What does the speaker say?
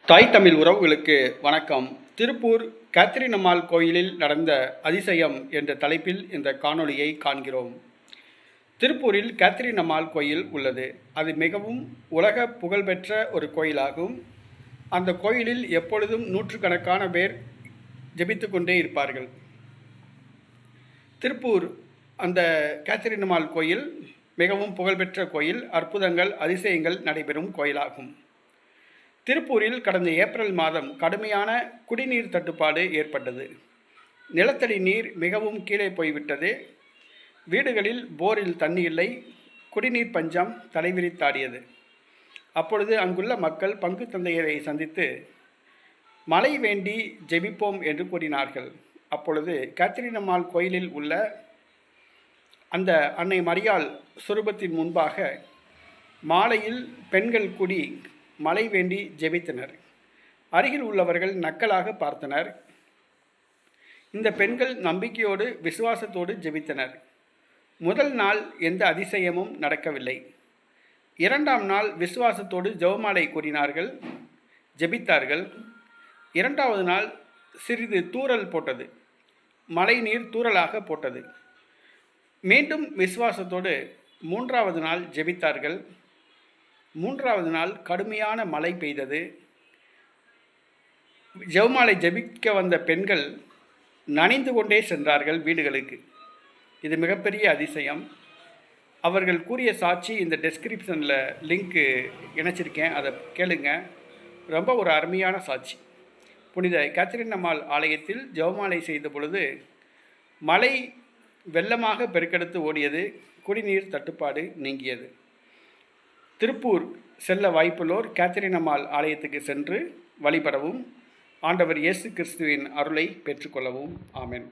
தாய் தமிழ் உறவுகளுக்கு வணக்கம். திருப்பூர் கேத்ரின் அம்மாள் கோயிலில் நடந்த அதிசயம் என்ற தலைப்பில் இந்த காணொளியை காண்கிறோம். திருப்பூரில் கேத்ரின் அம்மாள் கோயில் உள்ளது. அது மிகவும் உலக புகழ்பெற்ற ஒரு கோயிலாகும். அந்த கோயிலில் எப்பொழுதும் நூற்றுக்கணக்கான பேர் ஜெபித்து கொண்டே இருப்பார்கள். திருப்பூர் அந்த கேத்ரின் அம்மாள் கோயில் மிகவும் புகழ்பெற்ற கோயில். அற்புதங்கள், அதிசயங்கள் நடைபெறும் கோயிலாகும். திருப்பூரில் கடந்த ஏப்ரல் மாதம் கடுமையான குடிநீர் தட்டுப்பாடு ஏற்பட்டது. நிலத்தடி நீர் மிகவும் கீழே போய்விட்டது. வீடுகளில் போரில் தண்ணி இல்லை. குடிநீர் பஞ்சம் தலைவிரித்தாடியது. அப்பொழுது அங்குள்ள மக்கள் பங்கு தந்தையரை சந்தித்து மழை வேண்டி ஜெபிப்போம் என்று கூறினார்கள். அப்பொழுது கேத்ரின் அம்மாள் கோயிலில் உள்ள அந்த அன்னை மரியாள் சுரூபத்தின் முன்பாக மாலையில் பெண்கள் கூடி மழை வேண்டி ஜெபித்தனர். அருகில் உள்ளவர்கள் நக்கலாக பார்த்தனர். இந்த பெண்கள் நம்பிக்கையோடு விசுவாசத்தோடு ஜெபித்தனர். முதல் நாள் எந்த அதிசயமும் நடக்கவில்லை. இரண்டாம் நாள் விசுவாசத்தோடு ஜெபமாலை கூறினார்கள், ஜெபித்தார்கள். இரண்டாவது நாள் சிறிது தூறல் போட்டது. மழை நீர் தூறலாக போட்டது. மீண்டும் விசுவாசத்தோடு மூன்றாவது நாள் ஜெபித்தார்கள். மூன்றாவது நாள் கடுமையான மழை பெய்தது. ஜெபமாலை ஜெபிக்க வந்த பெண்கள் நனைந்து கொண்டே சென்றார்கள் வீடுகளுக்கு. இது மிகப்பெரிய அதிசயம். அவர்கள் கூறிய சாட்சி இந்த டெஸ்கிரிப்ஷனில் லிங்க்கு இணைச்சிருக்கேன், அதை கேளுங்க. ரொம்ப ஒரு அருமையான சாட்சி. புனித கேத்ரின் அம்மாள் ஆலயத்தில் ஜெபமாலை செய்த பொழுது மழை வெள்ளமாக பெருக்கெடுத்து ஓடியது. குடிநீர் தட்டுப்பாடு நீங்கியது. திருப்பூர் செல்ல வாய்ப்புள்ளோர் கேத்ரின் அம்மாள் ஆலயத்துக்கு சென்று வழிபடவும், ஆண்டவர் இயேசு கிறிஸ்துவின் அருளை பெற்றுக்கொள்ளவும். ஆமென்.